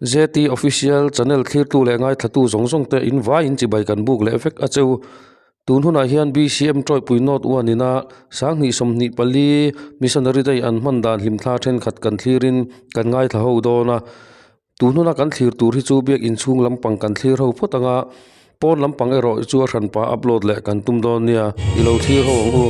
ZT official channel thlir tu le ngai thatu zong zong te in vai in chi bai kan buk le effect acheu tun huna hian BCM troi pui not one ina sang ni som ni pali missionary dai an man dan hlim thla then khat kan thlirin kan ngai tha ho dona tun huna kan thlir tur hi chu biak in chung lampang kan thlir ho photanga pon lampang ero chu ran pa upload le kan tum don nia ilo thlir ho u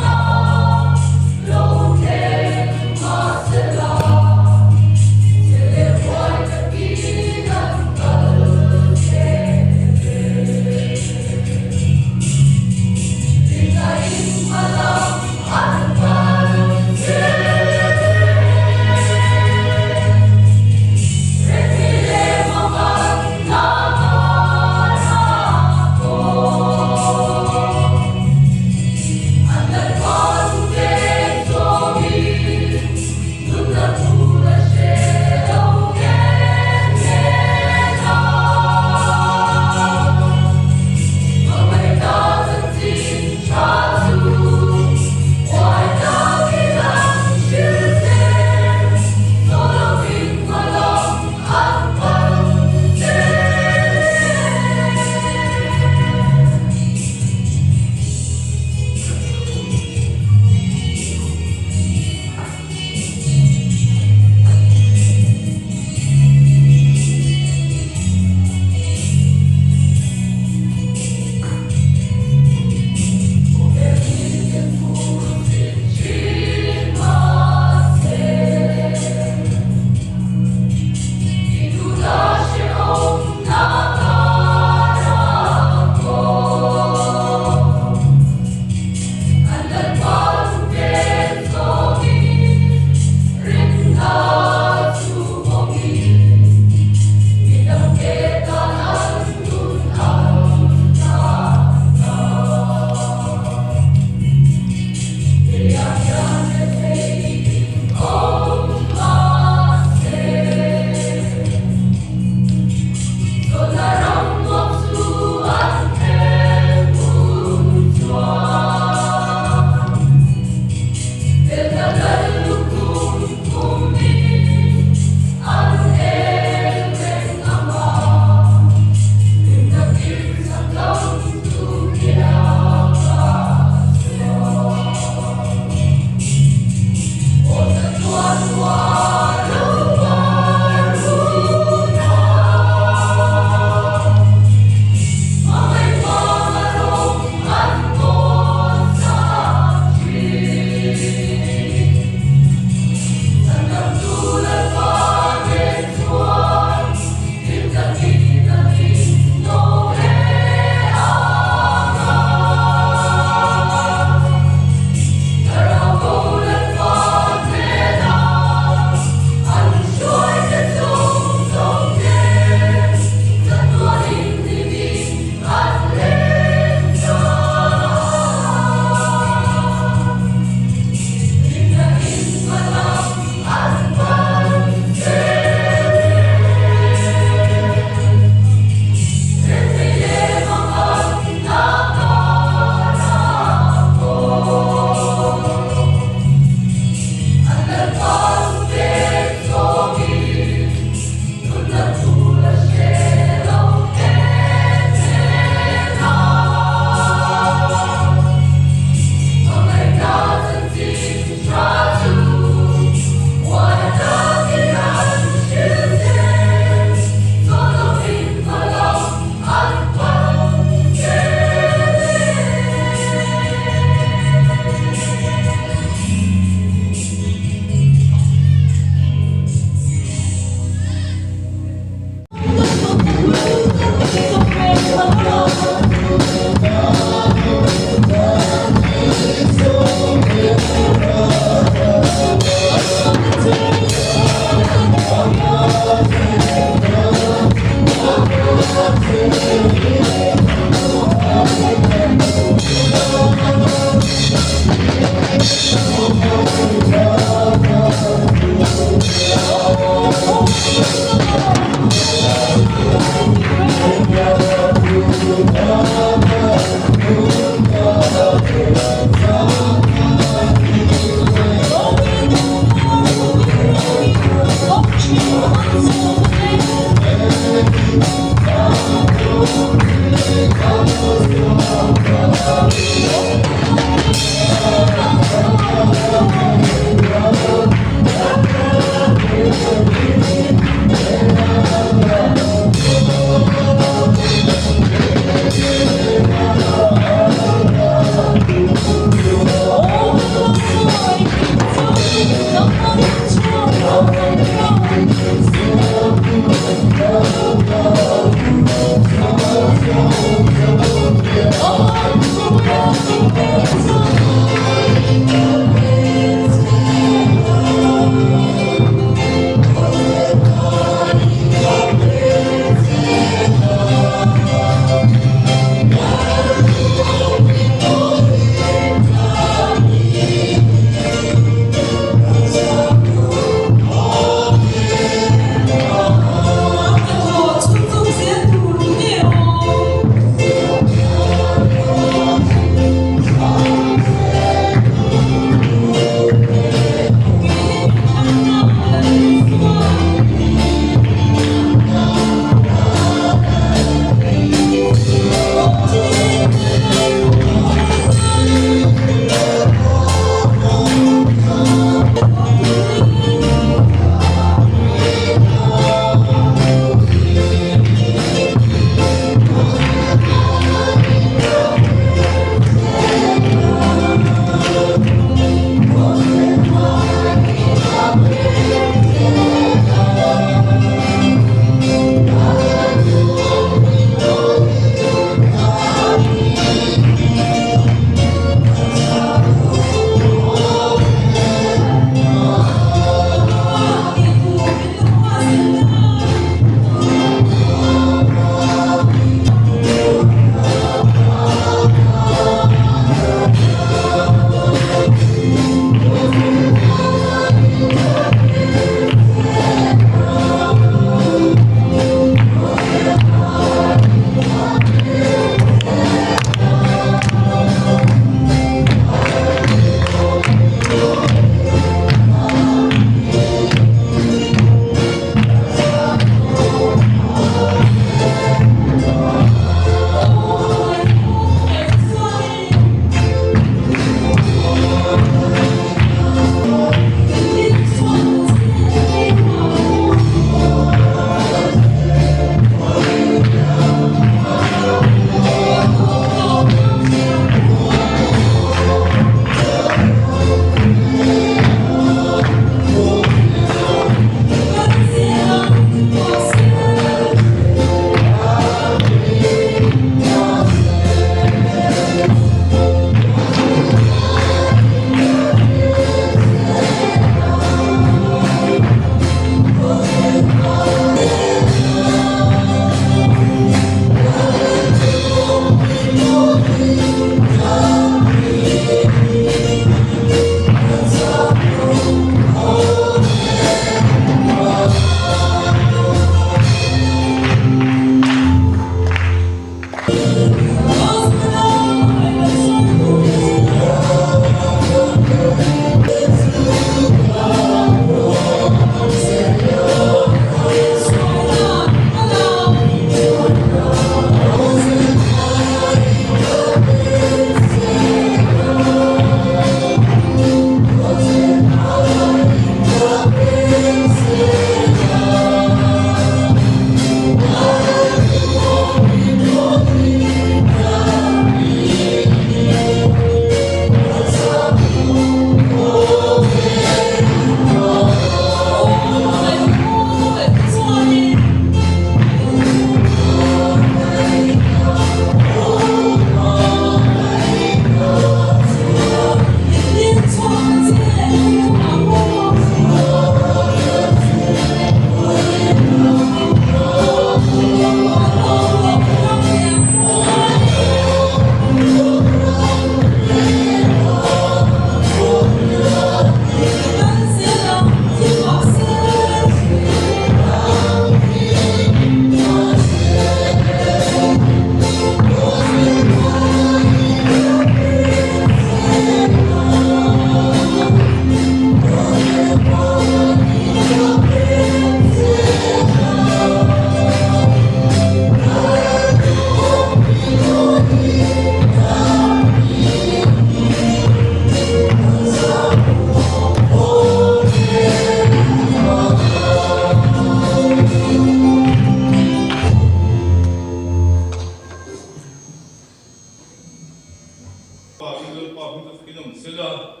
sila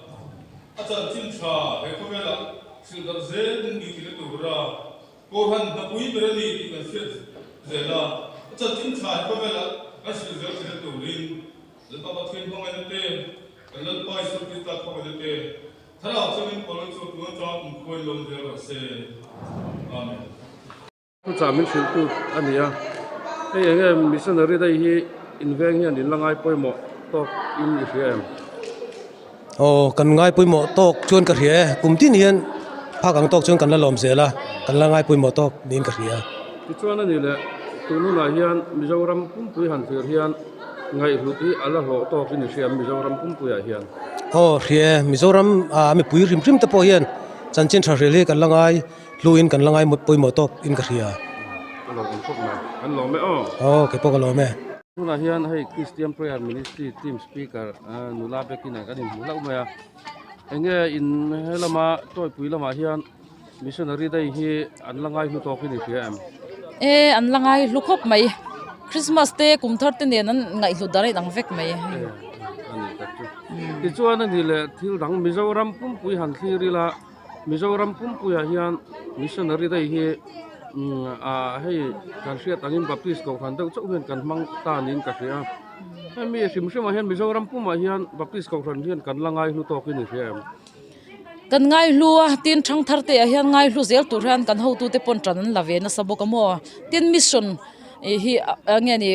acha chin cha he khomela silda ze ding gi kile to ra ko han da pui berani ti kan se zela acha chin cha he khomela asil ze kile to rin le ba ba thin hong ane te kalal pai su ti ta khom ane te thara chamin polon chu tu cha khoi lom de ra se amen tu cha min thil tu ania ei enge missionary dai hi inveng hian in langai poimo tok in Israel kan ngai pui mo tok chuan ka hria kum tin hian phak ang tok chuan kan la lom zela kan la ngai pui mo tok nin ka hria ti chuan ani le tunu na hian Mizoram pumpui han thir hian ngai hluti ala ho tok in Israel Mizoram pumpui a hian hria Mizoram mi pui rim rim ta po hian chanchin tha rele kan la ngai luin kan la ngai mo pui mo tok in ka hria lo kon phok ma an lo me ke po ka lo me tuna hian hei Christian Prayer Ministry team speaker nula bekin kan in mulau ma enge in helama toy pui lama hian missionary dai hi an langai hlu tok in Israel an langai lukhop mai Christmas te kum thar te nen an ngai hlu darai dang vek mai ani tak chu ti chuan ani le thil dang Mizoram pumpui han thirila Mizoram pumpui a hian missionary dai hi hei kan hriat angin baptist ko khan deuh chau hian kan hmang tanin ka hria mi hrim hrim a hian Mizoram puma hian baptist ko khan hian kan langai hlu tok in Israel kan ngai hlu a tin thang thar te a hian ngai hlu zel tur han kan ho tu te pon tran la ve na sabok amo tin mission hi nge ni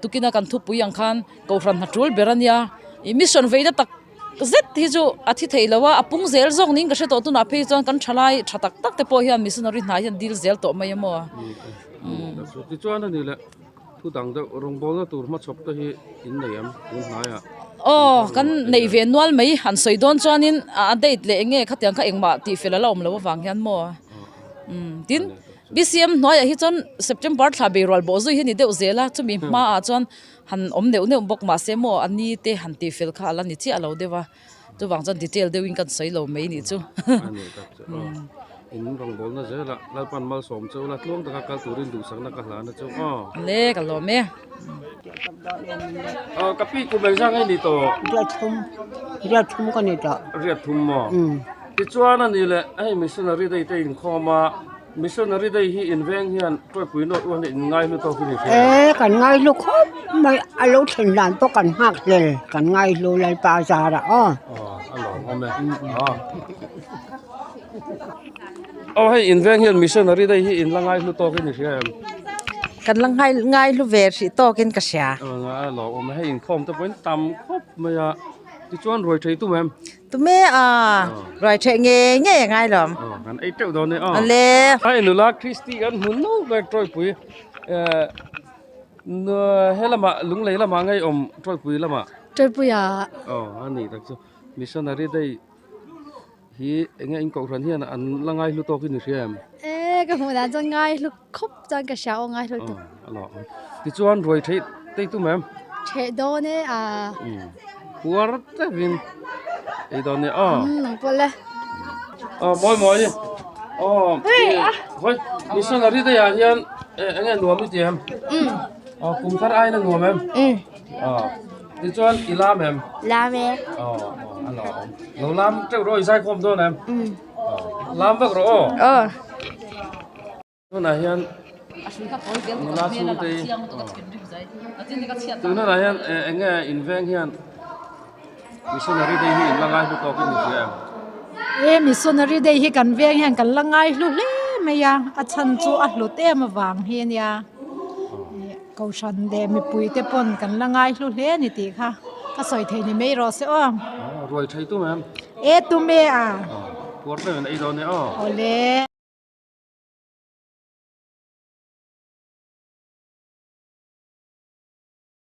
tukina kan thu pui ang khan ko ran hatul berania mission veida tak zet hi chu athi theilawa apung zel zong ning ka hre to tu na phe chon kan thalai thatak tak te po hian missionary na hian dil zel to mai amo ti chuan ani le thu dang de rong bol na tur ma chop ta hi in neiam un hnaya kan nei ve nual mai han soidon chuanin a date le enge khatiang kha engma ti fela lom lo wang hian mo tin BCM noi hi chon September thla be rol bo zu hi ni deuh zela chumi ma a chon han om deuh ne bok ma se mo ani te han ti fel kha ala ni chi alo dewa chu wang chon detail deuhin kan soi lo mai ni chu ani tak chu in rong bol na zela lalpan mal som chu la tlong ta ka turin du sang na ka hla na chu le ka lo me kapi ku beng sang ai ni to ra thum ko ni to riat thum mo ti chuan ani le ai missionary dai te in khoma missionary dai hi inveng hian toy pui no wan in ngai lu to ki ni kan ngai lu khop mai alo thin lan to kan hak le kan ngai lu lai pa za ra alo ome hei inveng hian missionary dai hi in langai lu to ki ni kan lang ngai lu ver si to kin ka sia alo ome hei in khom ta point tam khop maya ti chuan roi thei tu mem tu me roi the nge ngai lom kan ei teu do ne le ai nula Christian mun no bek troi pui no helama lung lei lama ngai om troi pui lama troi pui a ani tak chu missionary dai hi enge in ko ran hian an langai lu to ki ni riam ka hu dan chon ngai lu khop chan ka sia ngai lu tu alo ti chuan roi thei te tu mem che do ne huar ta vin ei do ne nang pol le moi hoi missionary dai a hian enge nuam ni tiam kum thar ai na nuam mem ti chuan ila mem la me alo lo lam treu roi sai khom do nem lam vak ro no na hian la su te tu na hian enge inveng hian missionary dai hi langai lu to ki ni riam missionary dei hi kan veng han kan langai lu le me ya a chan chu a hlu te ma wang hian ya ko shan de mi pui te pon kan langai lu le ni ti kha ka soi thei ni mei ro se roi thei tu mem tu me por pe ei do ne ole